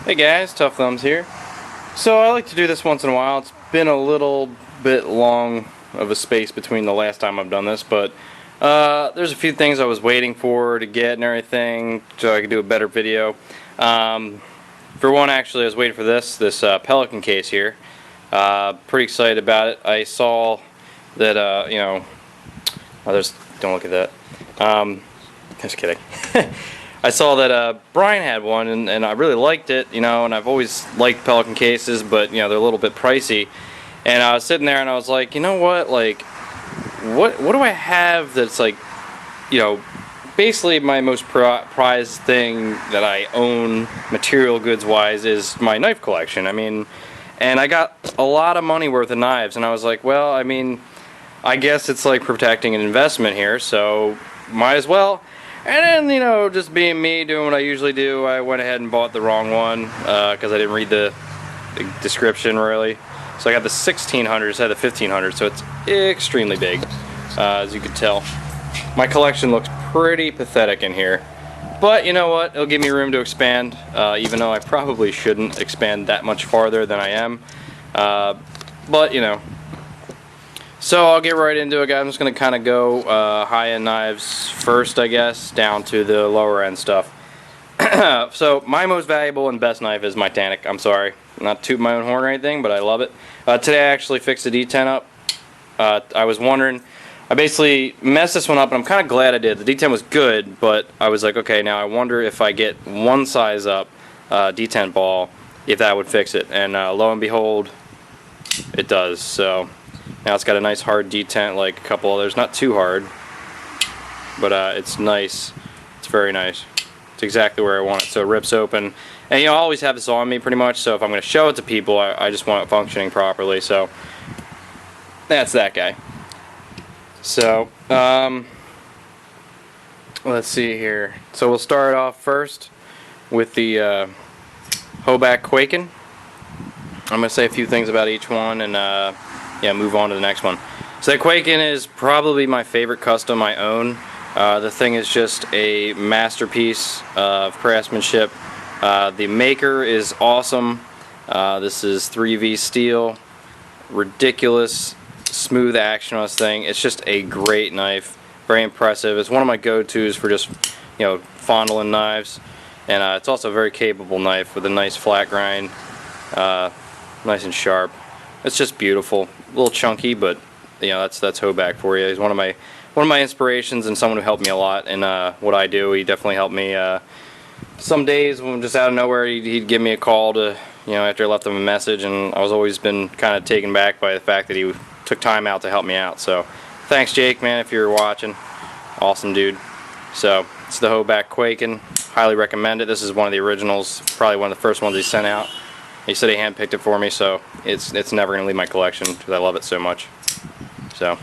Hey guys, Tough Thumbs here. So I like to do this once in a while. It's been a little bit long of a space between the last time I've done this, but there's a few things I was waiting for to get and everything so I could do a better video. For one, actually, I was waiting for this Pelican case here. Pretty excited about it. I saw that, don't look at that. Just kidding. I saw that Brian had one, and I really liked it, and I've always liked Pelican cases, but they're a little bit pricey. And I was sitting there and I was like, you know what, like, what do I have that's like, basically my most prized thing that I own material goods wise is my knife collection. I mean, and I got a lot of money worth of knives, and I was like, well, I mean, I guess it's like protecting an investment here, so might as well. And then, just being me, doing what I usually do, I went ahead and bought the wrong one because I didn't read the description really. So I got the 1600 instead of the 1500, so it's extremely big, as you can tell. My collection looks pretty pathetic in here. But you know what? It'll give me room to expand, even though I probably shouldn't expand that much farther than I am. But. So I'll get right into it, guys. I'm just going to kind of go high-end knives first, I guess, down to the lower-end stuff. So my most valuable and best knife is my Titanic. I'm sorry, not toot my own horn or anything, but I love it. Today I actually fixed the D10 up. I was wondering, I basically messed this one up, and I'm kind of glad I did. The D10 was good, but I was like, okay, now I wonder if I get one size up D10 ball, if that would fix it. And lo and behold, it does. So now it's got a nice hard detent like a couple others. Not too hard, but it's nice. It's very nice. It's exactly where I want it. So it rips open. And I always have this on me pretty much, so if I'm going to show it to people, I just want it functioning properly. So that's that guy. So let's see here. So we'll start off first with the Hoagie X1. I'm going to say a few things about each one and move on to the next one. So the X1 is probably my favorite custom I own. The thing is just a masterpiece of craftsmanship. The maker is awesome. This is 3V steel. Ridiculous smooth action on this thing. It's just a great knife. Very impressive. It's one of my go-tos for just fondling knives. And it's also a very capable knife with a nice flat grind. Nice and sharp. It's just beautiful. A little chunky, but that's Hoagie for you. He's one of my inspirations and someone who helped me a lot in what I do. He definitely helped me. Some days when just out of nowhere he'd give me a call to after I left him a message, and I was always been kind of taken back by the fact that he took time out to help me out. So thanks, Jake, man, if you're watching. Awesome dude. So it's the Hoagie X1. Highly recommend it. This is one of the originals, probably one of the first ones he sent out. He said he handpicked it for me, so it's never going to leave my collection because I love it so much. So,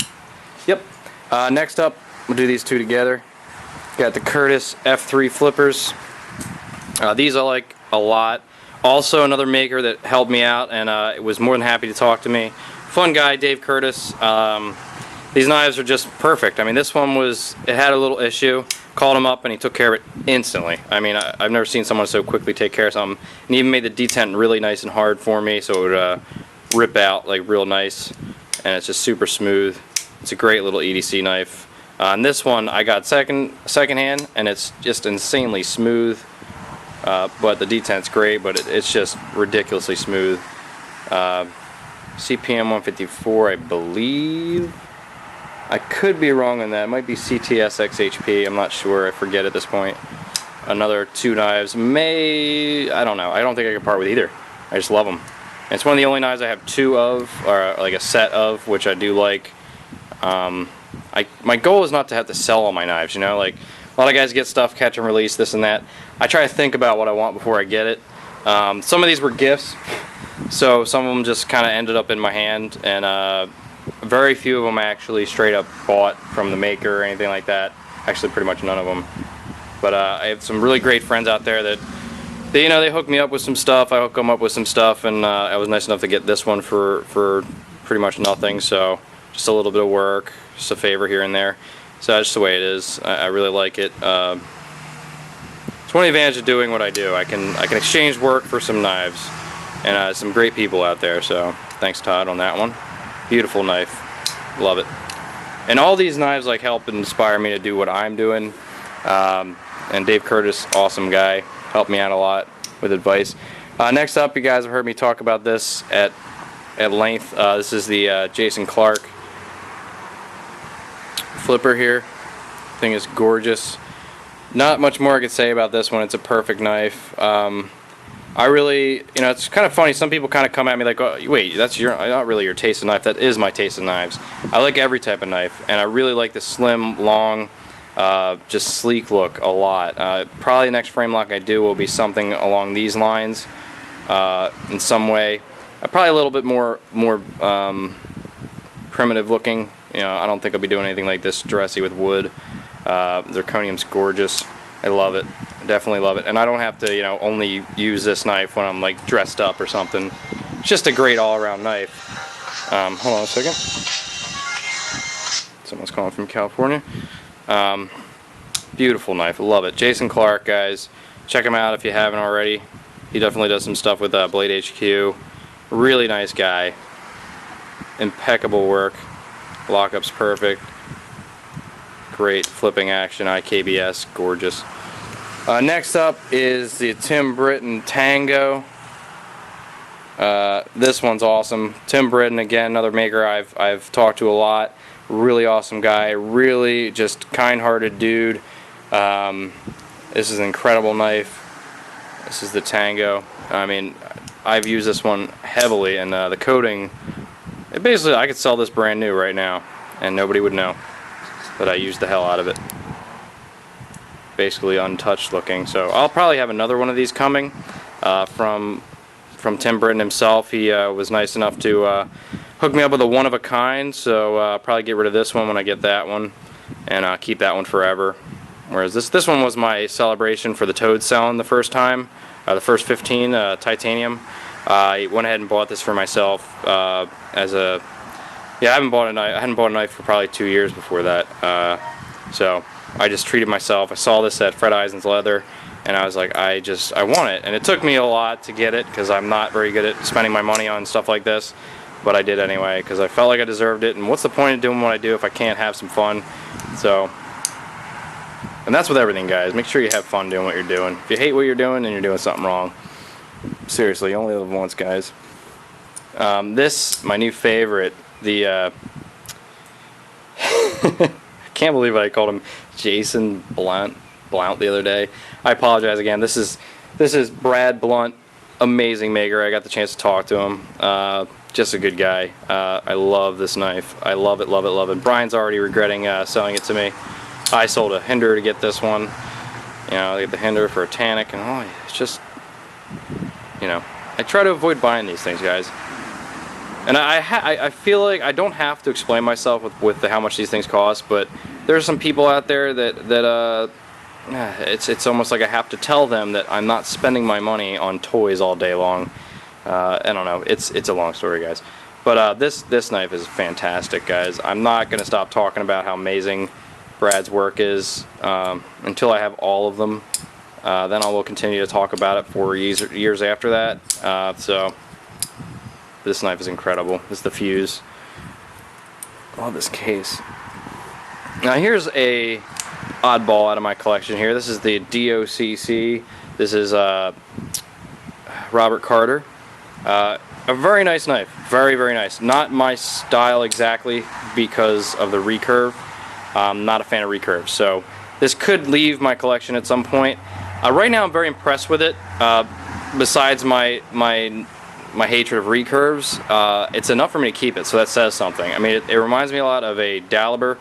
yep. Next up, we'll do these two together. Got the Curtis F3 flippers. These I like a lot. Also, another maker that helped me out and was more than happy to talk to me. Fun guy, Dave Curtis. These knives are just perfect. I mean, this one it had a little issue. Called him up and he took care of it instantly. I mean, I've never seen someone so quickly take care of something. And he even made the detent really nice and hard for me, so it would rip out like real nice. And it's just super smooth. It's a great little EDC knife. On this one, I got second hand, and it's just insanely smooth. But the detent's great, but it's just ridiculously smooth. CPM 154, I believe. I could be wrong on that. It might be CTS XHP. I'm not sure. I forget at this point. Another two knives. I don't know. I don't think I could part with either. I just love them. And it's one of the only knives I have two of, or like a set of, which I do like. My goal is not to have to sell all my knives, like a lot of guys get stuff, catch and release, this and that. I try to think about what I want before I get it. Some of these were gifts, so some of them just kind of ended up in my hand, and very few of them I actually straight up bought from the maker or anything like that. Actually, pretty much none of them. But I have some really great friends out there that they hook me up with some stuff. I hook them up with some stuff, and I was nice enough to get this one for pretty much nothing. So just a little bit of work, just a favor here and there. So that's just the way it is. I really like it. it's one advantage of doing what I do. I can exchange work for some knives, and some great people out there. So thanks, Todd, on that one. Beautiful knife, love it. And all these knives like help and inspire me to do what I'm doing. And Dave Curtis, awesome guy, helped me out a lot with advice. Next up, you guys have heard me talk about this at length. This is the Jayson Clarke flipper here. Thing is gorgeous. Not much more I could say about this one. It's a perfect knife. I really, you know, it's kind of funny. Some people kind of come at me like, oh, wait, that's not really your taste of knife. That is my taste of knives. I like every type of knife, and I really like the slim, long, just sleek look a lot. Probably the next frame lock I do will be something along these lines in some way. Probably a little bit more primitive looking. You know, I don't think I'll be doing anything like this dressy with wood. Zirconium's gorgeous. I love it. I definitely love it. And I don't have to, you know, only use this knife when I'm like dressed up or something. It's just a great all-around knife. Hold on a second. Someone's calling from California. Beautiful knife. I love it. Jayson Clarke, guys. Check him out if you haven't already. He definitely does some stuff with Blade HQ. Really nice guy. Impeccable work. Lockup's perfect. Great flipping action. IKBS. Gorgeous. Next up is the Tim Britton Tango. This one's awesome. Tim Britton, again, another maker I've talked to a lot. Really awesome guy. Really just kind-hearted dude. This is an incredible knife. This is the Tango. I mean, I've used this one heavily, and the coating, basically I could sell this brand new right now and nobody would know that I used the hell out of it. Basically untouched looking. So I'll probably have another one of these coming from Tim Britton himself. He was nice enough to hook me up with a one-of-a-kind, so I'll probably get rid of this one when I get that one and keep that one forever. Whereas this one was my celebration for the Toad selling the first time, the first 15 titanium. I went ahead and bought this for myself as a, yeah, I hadn't bought a knife for probably 2 years before that. So I just treated myself. I saw this at Fred Eisen's Leather, and I was like, I want it. And it took me a lot to get it because I'm not very good at spending my money on stuff like this, but I did anyway because I felt like I deserved it. And what's the point of doing what I do if I can't have some fun? So. And that's with everything, guys. Make sure you have fun doing what you're doing. If you hate what you're doing, then you're doing something wrong. Seriously, you only live once, guys. This, my new favorite, the I can't believe I called him Jayson Blunt the other day. I apologize again. This is Brad Blunt, amazing maker. I got the chance to talk to him. Just a good guy. I love this knife. I love it, love it, love it. Brian's already regretting selling it to me. I sold a Hinder to get this one. You know, I get the Hinder for a Tannic, and oh, it's just, you know, I try to avoid buying these things, guys. And I feel like I don't have to explain myself with how much these things cost, but there's some people out there that it's almost like I have to tell them that I'm not spending my money on toys all day long. I don't know. It's a long story, guys. But this knife is fantastic, guys. I'm not gonna stop talking about how amazing Brad's work is until I have all of them. Then I will continue to talk about it for years after that. So this knife is incredible. This is the Fuse. Love this case. Now here's a oddball out of my collection here. This is the DOCC. This is Robert Carter. A very nice knife. Very, very nice. Not my style exactly because of the recurve. I'm not a fan of recurves, so this could leave my collection at some point. Right now I'm very impressed with it. Besides my hatred of recurves, it's enough for me to keep it, so that says something. I mean, it reminds me a lot of a Daliber.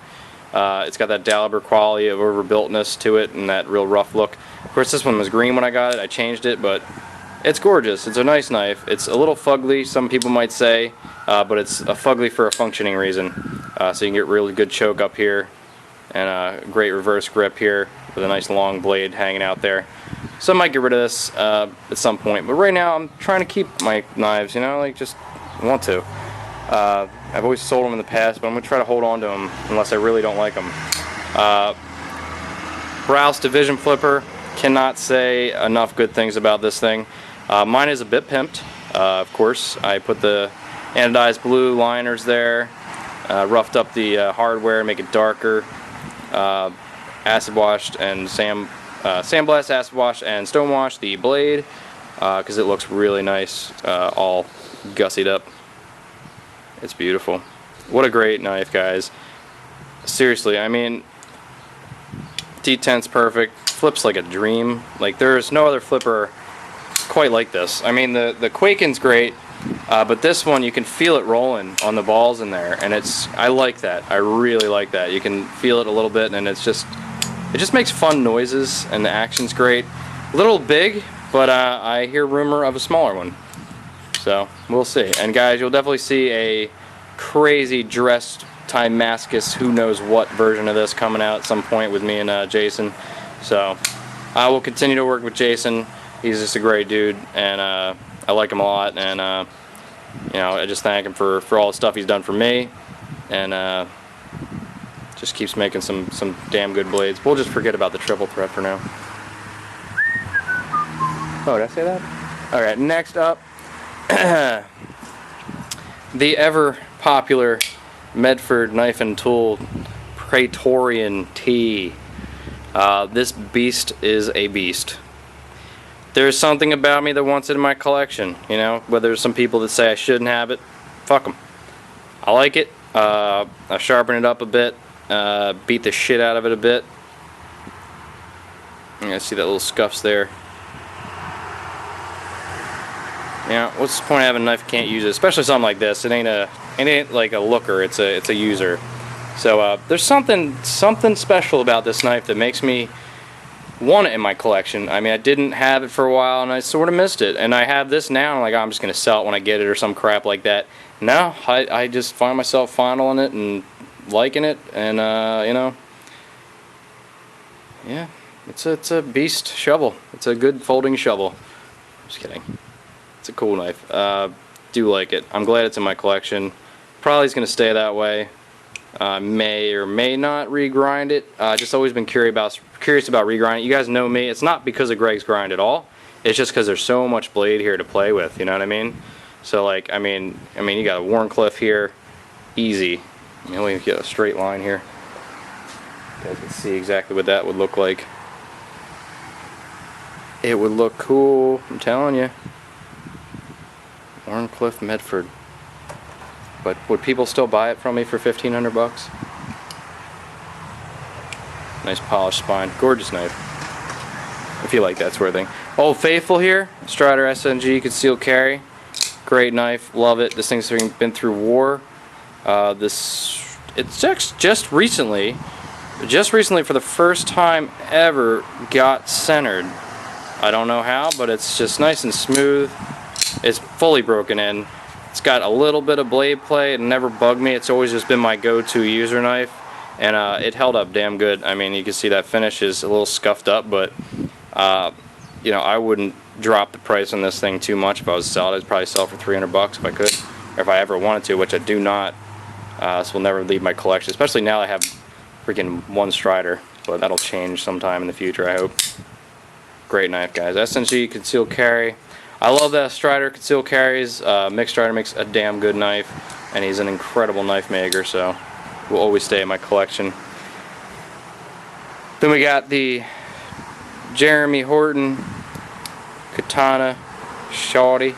It's got that Daliber quality of overbuiltness to it and that real rough look. Of course, this one was green when I got it. I changed it, but it's gorgeous. It's a nice knife. It's a little fugly, some people might say, but it's a fugly for a functioning reason. So you can get really good choke up here and a great reverse grip here with a nice long blade hanging out there. So I might get rid of this at some point, but right now I'm trying to keep my knives, you know, like just want to. I've always sold them in the past, but I'm going to try to hold on to them unless I really don't like them. Browse Division Flipper. cannot say enough good things about this thing. Mine is a bit pimped, of course. I put the anodized blue liners there, roughed up the hardware, make it darker, acid washed and sandblast, acid washed and stone washed the blade because it looks really nice, all gussied up. It's beautiful. What a great knife, guys. Seriously, I mean, detent's perfect, flips like a dream. Like, there's no other flipper quite like this. I mean, the Quaken's great, but this one, you can feel it rolling on the balls in there, and I like that. I really like that. You can feel it a little bit, and it just makes fun noises, and the action's great. A little big, but I hear rumor of a smaller one, so we'll see. And guys, you'll definitely see a crazy dressed Timascus, who knows what version of this coming out at some point with me and Jayson. So I will continue to work with Jayson. He's just a great dude, and I like him a lot, and you know, I just thank him for all the stuff he's done for me, and just keeps making some damn good blades. We'll just forget about the triple thread for now. Oh, did I say that? Alright, next up, the ever popular Medford knife and tool Praetorian T. This beast is a beast. There's something about me that wants it in my collection, you know, whether there's some people that say I shouldn't have it, fuck them. I like it. I sharpen it up a bit, beat the shit out of it a bit. I see that little scuffs there. Yeah, what's the point of having a knife if you can't use it? Especially something like this. It ain't like a looker. It's a user. So there's something special about this knife that makes me want it in my collection. I mean, I didn't have it for a while, and I sort of missed it. And I have this now, and I'm like, oh, I'm just gonna sell it when I get it or some crap like that. No, I just find myself fondling it and liking it, and you know, yeah, it's a beast shovel. It's a good folding shovel. Just kidding. It's a cool knife. Do like it. I'm glad it's in my collection. Probably is going to stay that way. May or may not regrind it. Just always been curious about regrinding. You guys know me. It's not because of Greg's grind at all. It's just because there's so much blade here to play with. You know what I mean? So like, I mean, you got a Warncliffe here, easy. I mean, we get a straight line here. You guys can see exactly what that would look like. It would look cool. I'm telling you. Warncliffe Medford. But would people still buy it from me for $1,500 bucks? Nice polished spine, gorgeous knife. If you like that sort of thing. Old Faithful here, Strider SNG concealed carry. Great knife, love it. This thing's been through war. It's just recently for the first time ever got centered. I don't know how, but it's just nice and smooth. It's fully broken in. It's got a little bit of blade play. It never bugged me. It's always just been my go-to user knife, and it held up damn good. I mean, you can see that finish is a little scuffed up, but you know, I wouldn't drop the price on this thing too much. If I was to sell it, I'd probably sell it for $300 bucks if I could, or if I ever wanted to, which I do not. This will never leave my collection, especially now I have freaking one Strider, but that'll change sometime in the future, I hope. Great knife, guys. SNG concealed carry. I love that Strider concealed carries. Mick Strider makes a damn good knife, and he's an incredible knife maker, so will always stay in my collection. Then we got the Jeremy Horton Katana Shorty.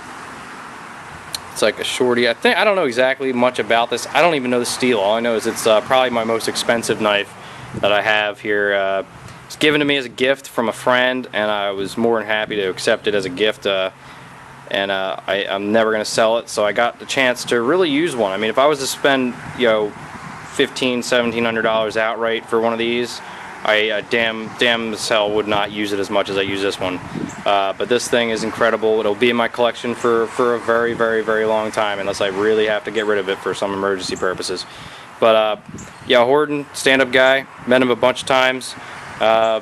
It's like a shorty. I don't know exactly much about this. I don't even know the steel. All I know is it's probably my most expensive knife that I have here. It's given to me as a gift from a friend, and I was more than happy to accept it as a gift. I'm never going to sell it, so I got the chance to really use one. I mean, if I was to spend, you know, $1,700 outright for one of these, I damn as hell would not use it as much as I use this one. But this thing is incredible. It'll be in my collection for a very, very, very long time, unless I really have to get rid of it for some emergency purposes. But yeah, Horton, stand-up guy. Met him a bunch of times. Yeah,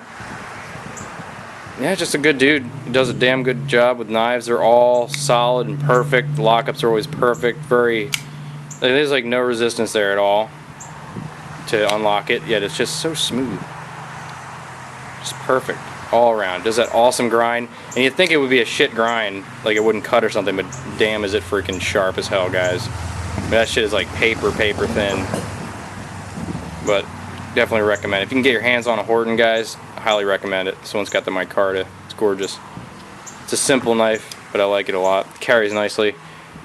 just a good dude. He does a damn good job with knives. They're all solid and perfect. The lockups are always perfect. There's like no resistance there at all to unlock it, yet it's just so smooth. Just perfect. all around. Does that awesome grind, and you'd think it would be a shit grind, like it wouldn't cut or something, but damn is it freaking sharp as hell, guys. That shit is like paper thin. But definitely recommend it. If you can get your hands on a Horton, guys, I highly recommend it. This one's got the micarta. It's gorgeous. It's a simple knife, but I like it a lot. It carries nicely.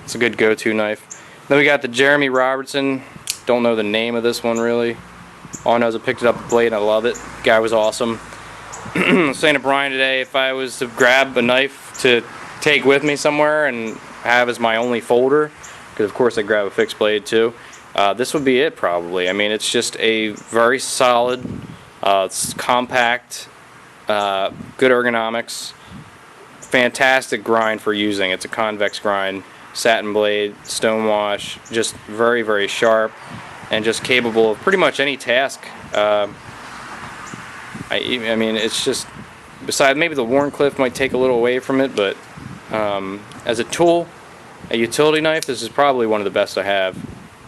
It's a good go-to knife. Then we got the Jeremy Robertson. Don't know the name of this one really. All I know is I picked it up the blade and I love it. The guy was awesome. I was saying to Brian today, if I was to grab a knife to take with me somewhere and have as my only folder, because of course I grab a fixed blade too, this would be it probably. I mean, it's just a very solid, it's compact, good ergonomics, fantastic grind for using. It's a convex grind, satin blade, stone wash, just very sharp, and just capable of pretty much any task. I mean, it's just, besides maybe the Wharncliffe might take a little away from it, but as a tool, a utility knife, this is probably one of the best I have.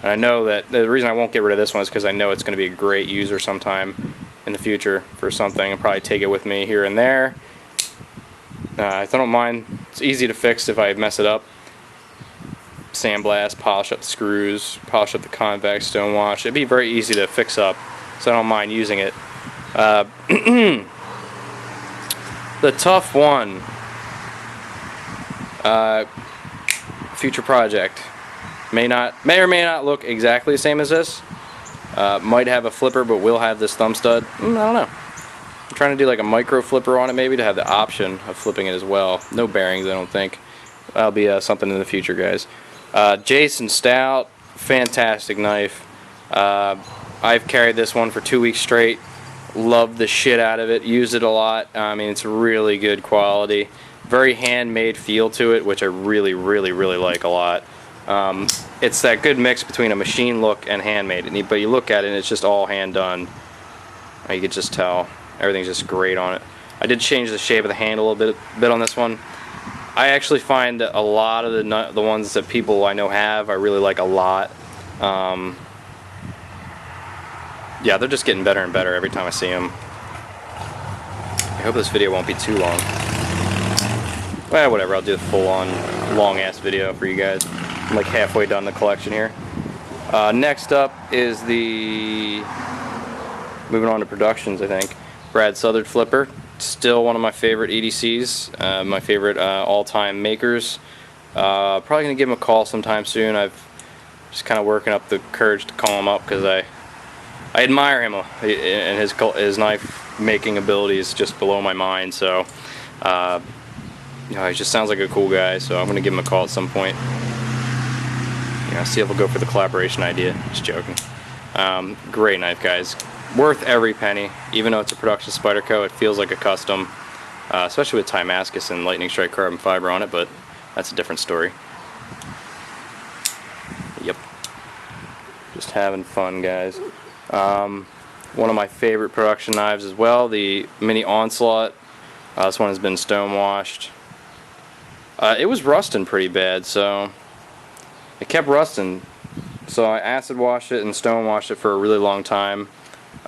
And I know that the reason I won't get rid of this one is because I know it's going to be a great user sometime in the future for something. I'll probably take it with me here and there. I don't mind. It's easy to fix if I mess it up. Sandblast, polish up the screws, polish up the convex, stone wash. It'd be very easy to fix up, so I don't mind using it. The tough one, future project, may or may not look exactly the same as this. Might have a flipper, but will have this thumb stud. I don't know. I'm trying to do like a micro flipper on it, maybe, to have the option of flipping it as well. No bearings, I don't think. That'll be something in the future, guys. Jayson Stout, fantastic knife. I've carried this one for 2 weeks straight. Loved the shit out of it. Used it a lot. I mean, it's really good quality. Very handmade feel to it, which I really like a lot. It's that good mix between a machine look and handmade. But you look at it and it's just all hand done. You could just tell everything's just great on it. I did change the shape of the handle a bit on this one. I actually find that a lot of the ones that people I know have, I really like a lot. Yeah, they're just getting better and better every time I see them. I hope this video won't be too long. Well, whatever, I'll do a full-on, long-ass video for you guys. I'm like halfway done the collection here. Next up is the... moving on to productions, I think. Brad Southard flipper. Still one of my favorite EDCs, my favorite all-time makers. Probably going to give him a call sometime soon. I've just kind of working up the courage to call him up because I admire him, and his knife making ability is just below my mind. So he just sounds like a cool guy. So I'm gonna give him a call at some point. See if we'll go for the collaboration idea. Just joking. Great knife, guys. Worth every penny. Even though it's a production Spyderco, it feels like a custom, especially with Timascus and Lightning Strike carbon fiber on it. But that's a different story. Yep. Just having fun, guys. One of my favorite production knives as well, the Mini Onslaught. This one has been stone washed. It was rusting pretty bad, so it kept rusting. So I acid washed it and stone washed it for a really long time.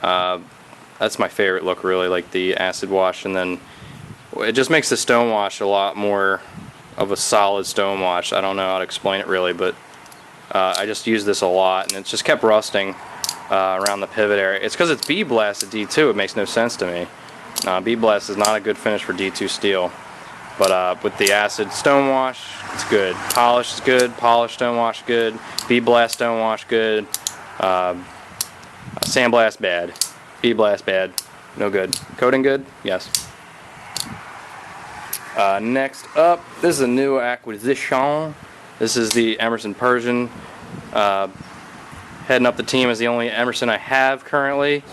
That's my favorite look, really, like the acid wash, and then it just makes the stone wash a lot more of a solid stone wash. I don't know how to explain it really, but I just use this a lot, and it just kept rusting around the pivot area. It's because it's B-Blast at D2. It makes no sense to me. B-Blast is not a good finish for D2 steel, but with the acid stone wash, it's good. Polish is good. Polish stone wash good. B-Blast stone wash good. Sandblast bad. B-Blast bad. No good. Coating good? Yes. Next up, this is a new acquisition. This is the Emerson Persian. Heading up the team is the only Emerson I have currently.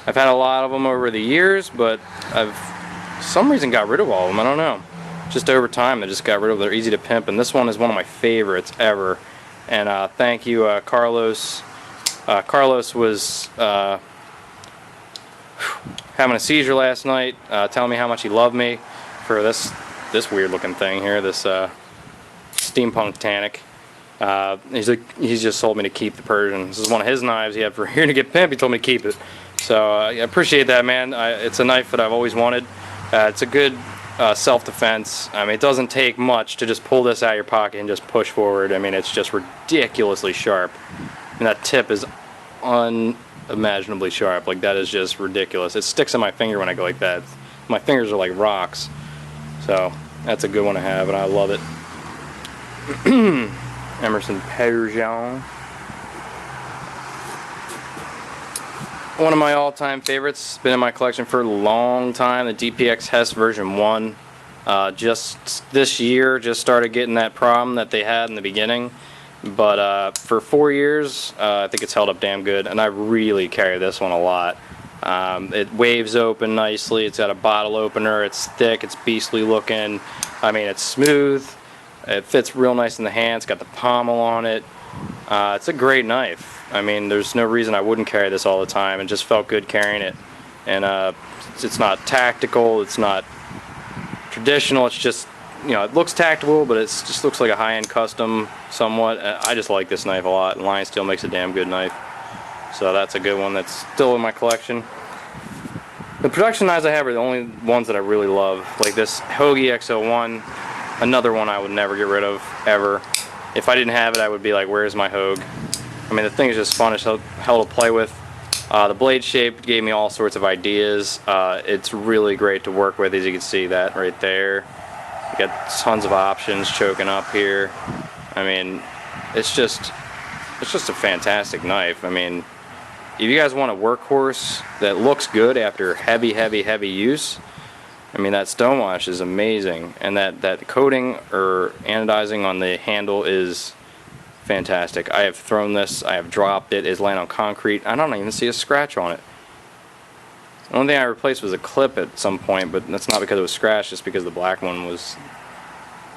I've had a lot of them over the years, but I've for some reason got rid of all of them. I don't know. Just over time, I just got rid of them. They're easy to pimp, and this one is one of my favorites ever. And thank you, Carlos. Carlos was having a seizure last night, telling me how much he loved me for this weird looking thing here, this steampunk Tannic. He's just told me to keep the Persian. This is one of his knives he had for here to get pimped. He told me to keep it. So I appreciate that, man. It's a knife that I've always wanted. It's a good self-defense. I mean, it doesn't take much to just pull this out of your pocket and just push forward. I mean, it's just ridiculously sharp. And that tip is unimaginably sharp. Like, that is just ridiculous. It sticks in my finger when I go like that. My fingers are like rocks. So that's a good one to have, and I love it. Emerson Persian. One of my all-time favorites. Been in my collection for a long time. The DPX Hess version 1. Just this year, just started getting that problem that they had in the beginning. But for 4 years, I think it's held up damn good, and I really carry this one a lot. It waves open nicely. It's got a bottle opener. It's thick. It's beastly looking. I mean, it's smooth. It fits real nice in the hand. It's got the pommel on it. It's a great knife. I mean, there's no reason I wouldn't carry this all the time. It just felt good carrying it. And it's not tactical. It's not traditional. It's just, you know, it looks tactical, but it just looks like a high-end custom somewhat. I just like this knife a lot, and Lion Steel makes a damn good knife. So that's a good one that's still in my collection. The production knives I have are the only ones that I really love. Like this Hoagie X1, another one I would never get rid of, ever. If I didn't have it, I would be like, where's my Hogue? I mean, the thing is just fun as hell to play with. The blade shape gave me all sorts of ideas. It's really great to work with, as you can see that right there. You got tons of options choking up here. I mean, it's just a fantastic knife. I mean, if you guys want a workhorse that looks good after heavy use, I mean, that stonewash is amazing, and that coating or anodizing on the handle is fantastic. I have thrown this, I have dropped it, it's laying on concrete. I don't even see a scratch on it. The only thing I replaced was a clip at some point, but that's not because it was scratched, just because the black one was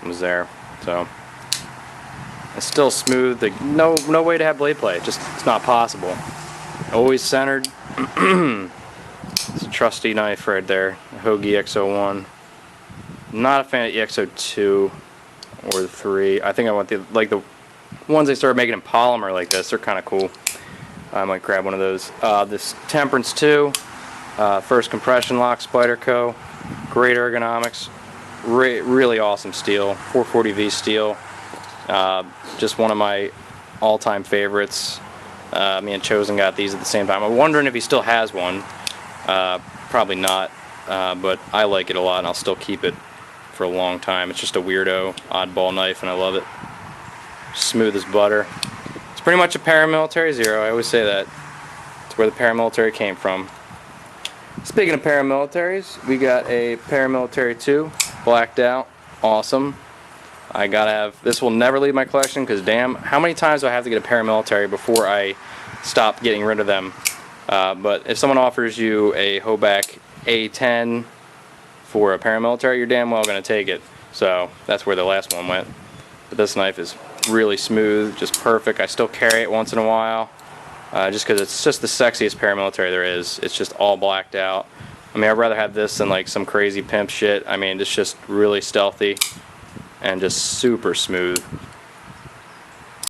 there. So it's still smooth. No way to have blade play. It's not possible. Always centered. It's a trusty knife right there. Hoagie X1. Not a fan of the X02 or the 3. I think I want the ones they started making in polymer like this. They're kind of cool. I might grab one of those. This Temperance 2, first compression lock, Spyderco. Great ergonomics. Really awesome steel. 440V steel. Just one of my all-time favorites. Me and Chosen got these at the same time. I'm wondering if he still has one. Probably not, but I like it a lot, and I'll still keep it for a long time. It's just a weirdo, oddball knife, and I love it. Smooth as butter. It's pretty much a Paramilitary Zero. I always say that. It's where the Paramilitary came from. Speaking of paramilitaries, we got a Paramilitary 2, blacked out, awesome. I gotta have, this will never leave my collection, because damn, how many times do I have to get a Paramilitary before I stop getting rid of them? But if someone offers you a Hoback A10 for a Paramilitary, you're damn well going to take it. So that's where the last one went. But this knife is really smooth, just perfect. I still carry it once in a while, just because it's just the sexiest Paramilitary there is. It's just all blacked out. I mean, I'd rather have this than like some crazy pimp shit. I mean, it's just really stealthy and just super smooth.